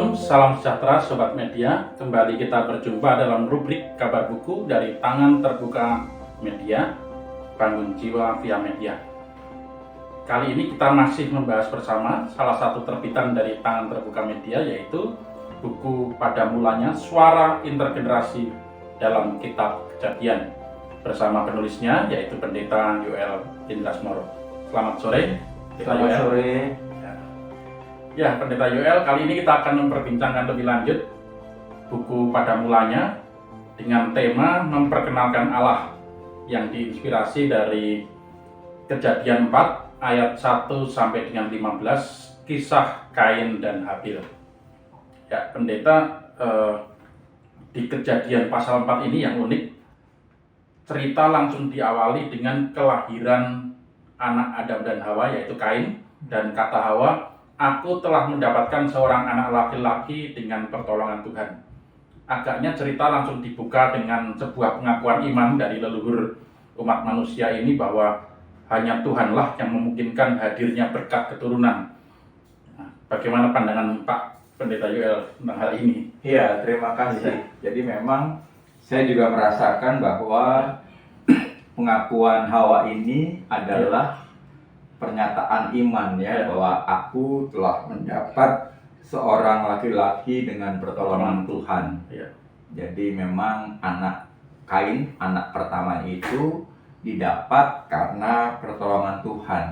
Shalom, salam sejahtera Sobat Media. Kembali kita berjumpa dalam rubrik kabar buku dari Tangan Terbuka Media, Bangun Jiwa via Media. Kali ini kita masih membahas bersama salah satu terbitan dari Tangan Terbuka Media, yaitu buku pada mulanya Suara Intergenerasi dalam Kitab Kejadian, bersama penulisnya yaitu Pendeta Yoel Indlasmoro. Selamat sore. Selamat sore. Ya, Pendeta Yoel, kali ini kita akan memperbincangkan lebih lanjut buku pada mulanya dengan tema memperkenalkan Allah yang diinspirasi dari Kejadian 4 ayat 1 sampai dengan 15, kisah Kain dan Habil. Ya, Pendeta, di Kejadian pasal 4 ini yang unik, cerita langsung diawali dengan kelahiran anak Adam dan Hawa, yaitu Kain, dan kata Hawa, "Aku telah mendapatkan seorang anak laki-laki dengan pertolongan Tuhan." Agaknya cerita langsung dibuka dengan sebuah pengakuan iman dari leluhur umat manusia ini bahwa hanya Tuhanlah yang memungkinkan hadirnya berkat keturunan. Nah, bagaimana pandangan Pak Pendeta Yoel tentang hal ini? Iya, terima kasih. Jadi memang saya juga merasakan bahwa pengakuan Hawa ini adalah pernyataan iman bahwa aku telah mendapat seorang laki-laki dengan pertolongan Tuhan. Jadi memang anak Kain, anak pertama itu didapat karena pertolongan Tuhan,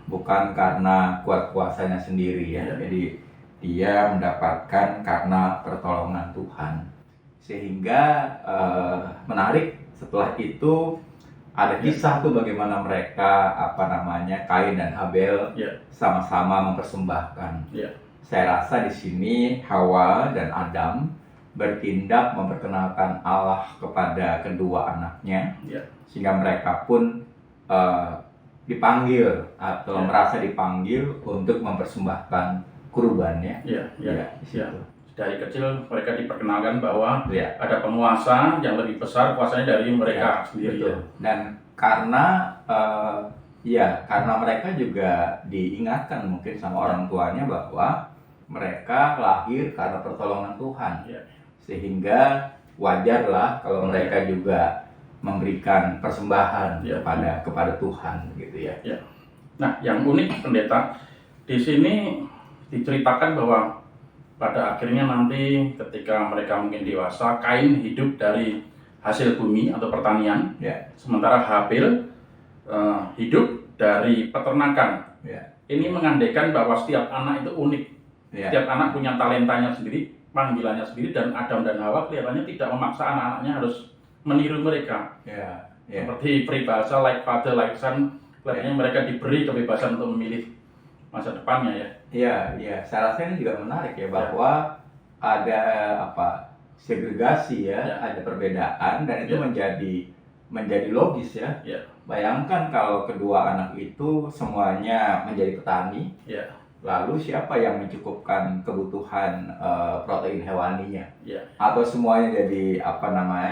bukan karena kuat kuasanya sendiri Jadi dia mendapatkan karena pertolongan Tuhan. Sehingga menarik, setelah itu ada kisah tuh bagaimana mereka Kain dan Habel sama-sama mempersembahkan. Saya rasa di sini Hawa dan Adam bertindak memperkenalkan Allah kepada kedua anaknya, sehingga mereka pun dipanggil atau merasa dipanggil untuk mempersembahkan kurbannya. Dari kecil mereka diperkenalkan bahwa ada penguasa yang lebih besar kuasanya dari mereka sendiri. Dan karena karena mereka juga diingatkan mungkin sama orang tuanya bahwa mereka lahir karena pertolongan Tuhan, sehingga wajarlah kalau mereka juga memberikan persembahan kepada Tuhan, gitu ya. Nah, yang unik Pendeta, di sini diceritakan bahwa pada akhirnya nanti ketika mereka mungkin dewasa, Kain hidup dari hasil bumi atau pertanian, sementara Habil hidup dari peternakan. Ini mengandaikan bahwa setiap anak itu unik, setiap anak punya talentanya sendiri, panggilannya sendiri, dan Adam dan Hawa kelihatannya tidak memaksa anak-anaknya harus meniru mereka. Seperti peribahasa like father like son, kelihatannya mereka diberi kebebasan untuk memilih masa depannya Saya rasa ini juga menarik bahwa ada segregasi ada perbedaan, dan itu menjadi logis Bayangkan kalau kedua anak itu semuanya menjadi petani, lalu siapa yang mencukupkan kebutuhan protein hewaninya? Atau semuanya jadi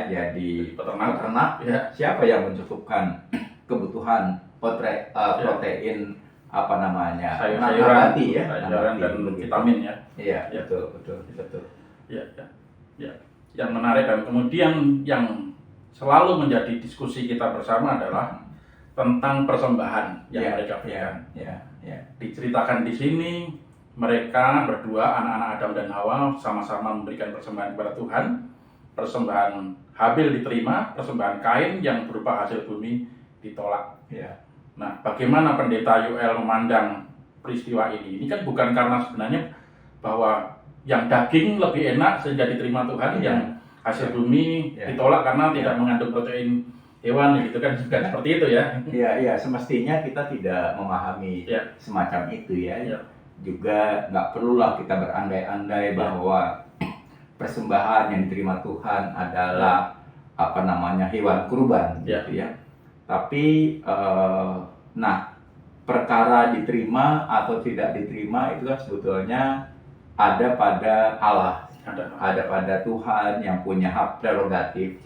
jadi peternak? Siapa yang mencukupkan kebutuhan protein sayuran dan vitamin betul. Yang menarik dan kemudian yang selalu menjadi diskusi kita bersama adalah tentang persembahan yang mereka berikan. Diceritakan di sini mereka berdua, anak-anak Adam dan Hawa, sama-sama memberikan persembahan kepada Tuhan. Persembahan Habil diterima, persembahan Kain yang berupa hasil bumi ditolak. Nah, bagaimana Pendeta Yoel memandang peristiwa ini? Ini kan bukan karena sebenarnya bahwa yang daging lebih enak sehingga diterima Tuhan, yang hasil bumi ditolak karena tidak mengandung protein hewan, gitu kan, bukan seperti itu semestinya kita tidak memahami semacam itu Juga nggak perlulah kita berandai-andai bahwa persembahan yang diterima Tuhan adalah hewan kurban, Tapi perkara diterima atau tidak diterima itu kan sebetulnya ada pada Allah, ada pada Tuhan yang punya hak prerogatif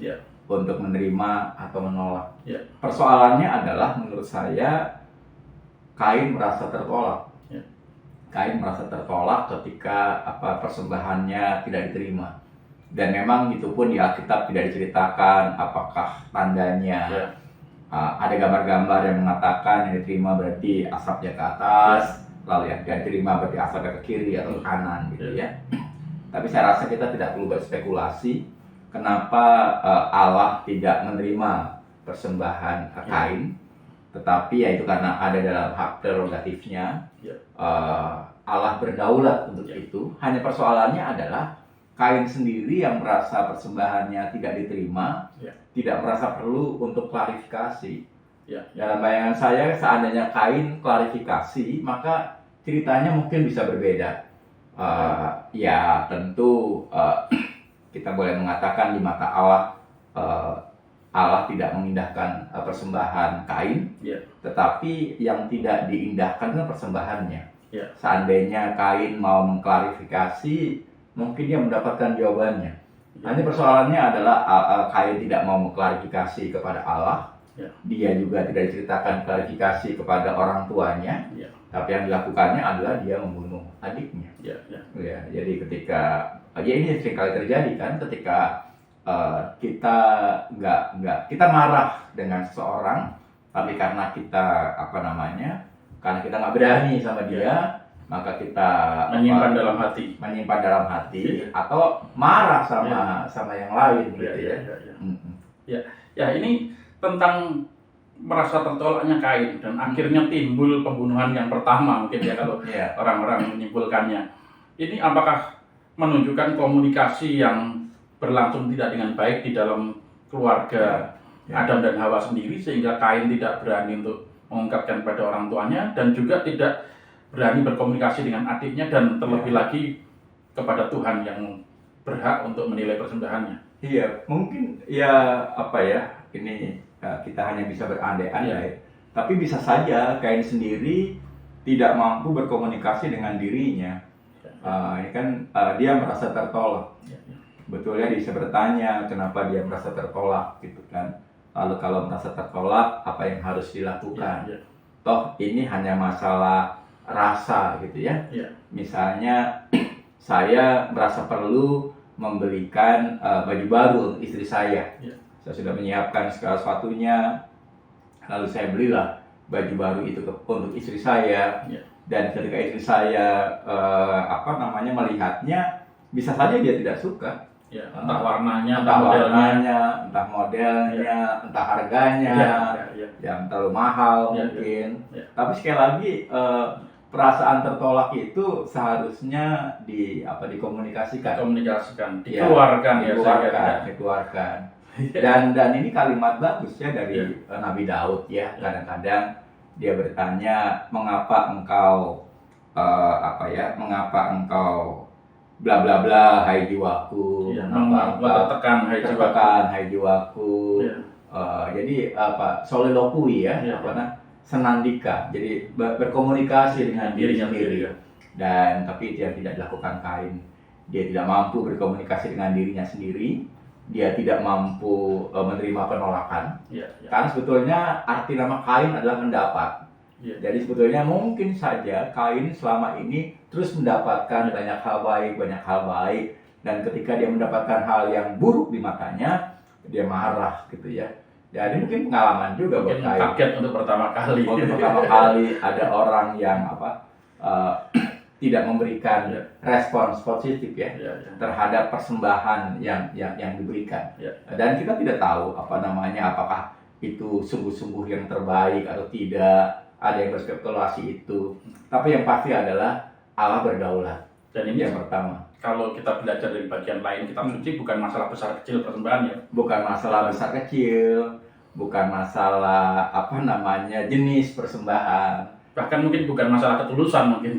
untuk menerima atau menolak. Persoalannya adalah menurut saya Kain merasa tertolak. Kain merasa tertolak ketika persembahannya tidak diterima. Dan memang itu pun di Alkitab tidak diceritakan apakah tandanya. Ya. Ada gambar-gambar yang mengatakan yang diterima berarti asapnya ke atas, lalu yang tidak diterima berarti asapnya ke kiri atau ke kanan gitu ya. Tapi saya rasa kita tidak perlu berspekulasi kenapa Allah tidak menerima persembahan Kain, tetapi ya itu karena ada dalam hak prerogatifnya. Allah berdaulat untuk itu. Hanya persoalannya adalah Kain sendiri yang merasa persembahannya tidak diterima, tidak merasa perlu untuk klarifikasi. Dalam bayangan saya, seandainya Kain klarifikasi, maka ceritanya mungkin bisa berbeda. Ya tentu kita boleh mengatakan di mata Allah, Allah tidak mengindahkan persembahan Kain, tetapi yang tidak diindahkan adalah persembahannya. Seandainya Kain mau mengklarifikasi, mungkin dia mendapatkan jawabannya. Hanya persoalannya adalah Kain tidak mau mengklarifikasi kepada Allah. Dia juga tidak diceritakan klarifikasi kepada orang tuanya. Tapi yang dilakukannya adalah dia membunuh adiknya. Jadi ketika ini sering kali terjadi kan, ketika kita marah dengan seseorang, tapi karena kita karena kita nggak berani sama dia, maka kita menyimpan dalam hati, atau marah sama yang lain gitu ya. Ya, ini tentang merasa tertolaknya Kain dan akhirnya timbul pembunuhan yang pertama mungkin ya kalau orang-orang menyimpulkannya. Ini apakah menunjukkan komunikasi yang berlangsung tidak dengan baik di dalam keluarga Adam dan Hawa sendiri, sehingga Kain tidak berani untuk mengungkapkan pada orang tuanya dan juga tidak berani berkomunikasi dengan adiknya dan terlebih lagi kepada Tuhan yang berhak untuk menilai persembahannya. Iya, mungkin ini kita hanya bisa berandai-andai, tapi bisa saja Kain sendiri tidak mampu berkomunikasi dengan dirinya. Ini kan dia merasa tertolak. Betulnya dia bisa bertanya kenapa dia merasa tertolak gitu kan. Lalu kalau merasa tertolak, apa yang harus dilakukan? Toh ini hanya masalah rasa gitu ya. Misalnya saya merasa perlu membelikan baju baru untuk istri saya. Saya sudah menyiapkan segala sesuatunya, lalu saya belilah baju baru itu untuk istri saya. Dan ketika istri saya melihatnya, bisa saja dia tidak suka. Entah warnanya, entah modelnya, entah harganya, yang terlalu mahal mungkin. Tapi sekali lagi perasaan tertolak itu seharusnya dikomunikasikan, dikeluarkan. Dan ini kalimat bagus ya dari Nabi Daud ya. Kadang-kadang dia bertanya, mengapa engkau bla bla bla, hai jiwaku, tertekan hai jiwaku. Jadi solilokui ya, senandika. Jadi berkomunikasi dengan diri sendiri. Dan tapi dia tidak dilakukan Kain. Dia tidak mampu berkomunikasi dengan dirinya sendiri. Dia tidak mampu menerima penolakan. Karena sebetulnya arti nama Kain adalah mendapat. Jadi sebetulnya mungkin saja Kain selama ini terus mendapatkan banyak hal baik, dan ketika dia mendapatkan hal yang buruk di matanya, dia marah gitu ya. Jadi mungkin pengalaman juga buat Kain. Kaget untuk pertama kali ada orang yang tidak memberikan respons positif terhadap persembahan yang diberikan. Dan kita tidak tahu apakah itu sungguh-sungguh yang terbaik atau tidak. Ada yang berspekulasi itu, tapi yang pasti adalah Allah berdaulat. Dan ini yang pertama. Kalau kita belajar dari bagian lain kitab suci, bukan masalah besar kecil persembahan ya. Bukan masalah besar kecil, bukan masalah jenis persembahan. Bahkan mungkin bukan masalah ketulusan mungkin.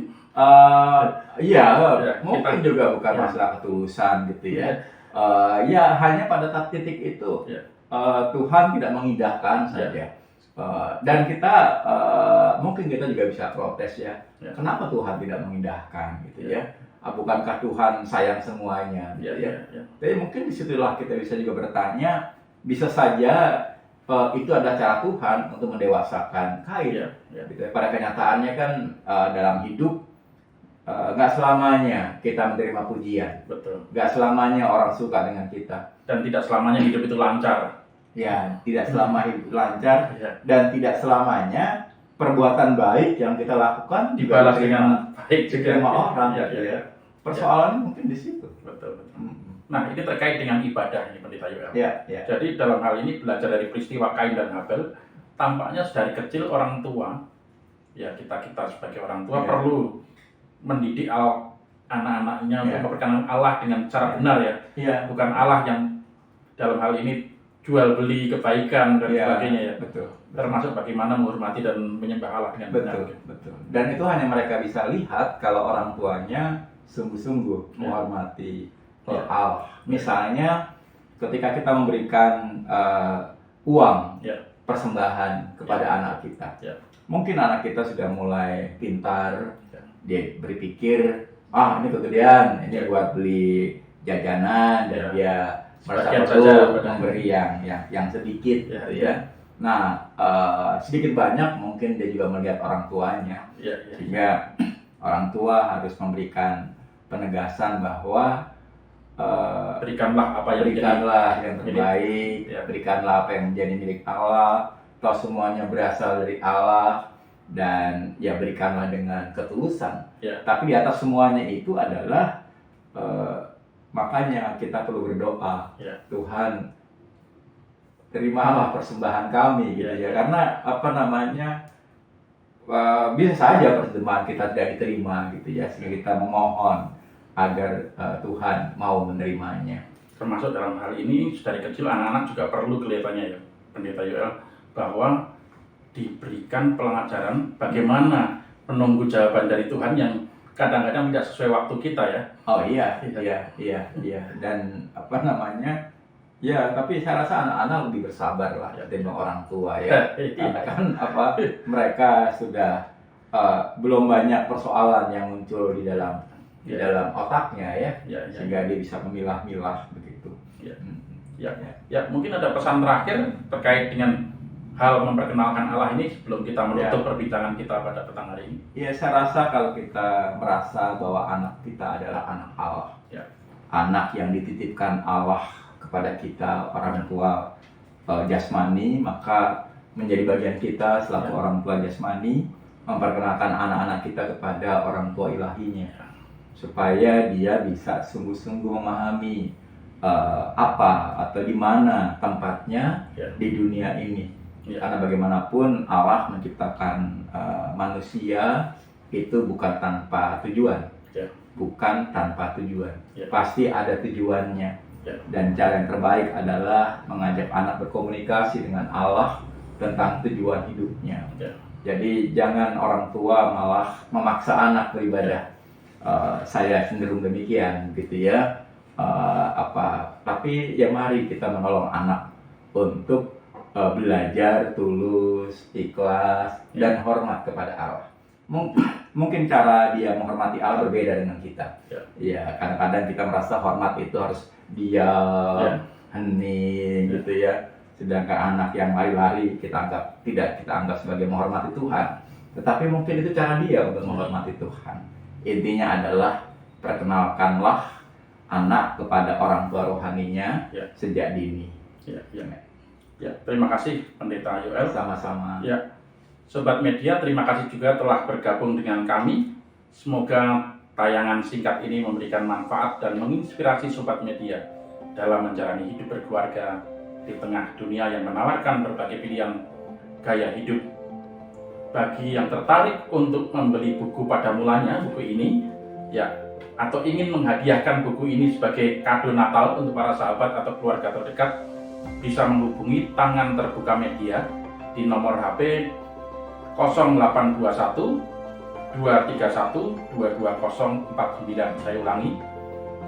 Mungkin juga bukan masalah ketulusan gitu ya. Hanya pada titik itu Tuhan tidak mengindahkan saja. Dan kita mungkin kita juga bisa protes ya. Kenapa Tuhan tidak mengindahkan gitu ya? Bukankah Tuhan sayang semuanya gitu ya? Tapi mungkin disitulah kita bisa juga bertanya, bisa saja itu adalah cara Tuhan untuk mendewasakan Kain. Gitu. Pada kenyataannya kan dalam hidup nggak selamanya kita menerima pujian. Betul. Nggak selamanya orang suka dengan kita. Dan tidak selamanya hidup itu lancar. Ya, tidak selama hidup lancar. Ya. Dan tidak selamanya perbuatan baik yang kita lakukan dibalas dengan baik juga sama orang. Ya, gitu ya. ya. Persoalannya mungkin di situ. Betul. Nah, ini terkait dengan ibadah ini, Pendeta Yoel. Ya. Jadi dalam hal ini belajar dari peristiwa Kain dan Habel, tampaknya dari kecil orang tua, ya kita sebagai orang tua perlu mendidik anak-anaknya untuk memperkenalkan Allah dengan cara benar ya. Bukan Allah yang dalam hal ini jual beli kebaikan dan sebagainya ya. Betul. Termasuk bagaimana menghormati dan menyembah Allah dengan benar. Betul. Dan itu hanya mereka bisa lihat kalau orang tuanya sungguh-sungguh menghormati Allah. Misalnya ketika kita memberikan uang persembahan kepada anak kita. Mungkin anak kita sudah mulai pintar, dia berpikir, ini kegedean, ini buat beli jajanan, dan dia merasa perlu memberi yang sedikit, gitu ya. Nah, sedikit banyak mungkin dia juga melihat orang tuanya, sehingga orang tua harus memberikan penegasan bahwa berikanlah yang terbaik, berikanlah apa yang menjadi milik Allah. Toh semuanya berasal dari Allah, dan ya berikanlah dengan ketulusan. Tapi di atas semuanya itu adalah makanya kita perlu berdoa, Tuhan terimalah persembahan kami, gitu ya. Karena bisa saja persembahan kita tidak diterima, gitu ya, sehingga kita memohon agar Tuhan mau menerimanya. Termasuk dalam hal ini dari kecil anak-anak juga perlu kelihatannya ya, Pendeta Yoel, bahwa diberikan pelajaran bagaimana menunggu jawaban dari Tuhan yang kadang-kadang tidak sesuai waktu kita ya. Oh iya. Dan tapi saya rasa anak-anak lebih bersabar lah daripada orang tua ya. Karena kan mereka sudah belum banyak persoalan yang muncul di dalam otaknya ya, sehingga dia bisa memilah-milah begitu. Mungkin ada pesan terakhir terkait dengan hal memperkenalkan Allah ini sebelum kita menutup perbincangan kita pada petang hari ini. Ya, saya rasa kalau kita merasa bahwa anak kita adalah anak Allah, anak yang dititipkan Allah kepada kita, orang tua jasmani, maka menjadi bagian kita selaku orang tua jasmani memperkenalkan anak-anak kita kepada orang tua ilahinya, supaya dia bisa sungguh-sungguh memahami apa atau di mana tempatnya di dunia ini. Karena bagaimanapun Allah menciptakan manusia itu bukan tanpa tujuan, pasti ada tujuannya. Dan cara yang terbaik adalah mengajak anak berkomunikasi dengan Allah tentang tujuan hidupnya. Jadi jangan orang tua malah memaksa anak beribadah. Saya cenderung demikian, gitu ya. Tapi ya mari kita menolong anak untuk belajar tulus, ikhlas, dan hormat kepada Allah. Mungkin cara dia menghormati Allah berbeda dengan kita. Ya, kadang-kadang kita merasa hormat itu harus diam, hening, gitu ya. Sedangkan anak yang lari-lari tidak kita anggap sebagai menghormati Tuhan. Tetapi mungkin itu cara dia untuk menghormati Tuhan. Intinya adalah perkenalkanlah anak kepada orang tua rohaninya sejak dini. Terima kasih Pendeta Yoel. Sama-sama. Sobat media, terima kasih juga telah bergabung dengan kami. Semoga tayangan singkat ini memberikan manfaat dan menginspirasi sobat media dalam menjalani hidup berkeluarga di tengah dunia yang menawarkan berbagai pilihan gaya hidup. Bagi yang tertarik untuk membeli buku pada mulanya, buku ini atau ingin menghadiahkan buku ini sebagai kado Natal untuk para sahabat atau keluarga terdekat, bisa menghubungi Tangan Terbuka Media di nomor HP 0821 231 22049. Saya ulangi,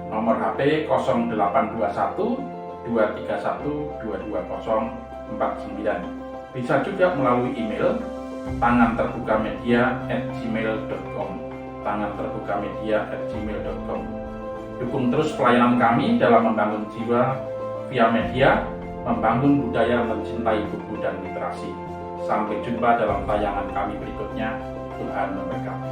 nomor HP 0821 231 22049. Bisa juga melalui email tanganterbukamedia@gmail.com. tanganterbukamedia@gmail.com. Dukung terus pelayanan kami dalam membangun jiwa via media, membangun budaya mencintai buku dan literasi. Sampai jumpa dalam tayangan kami berikutnya. Tuhan memberkati.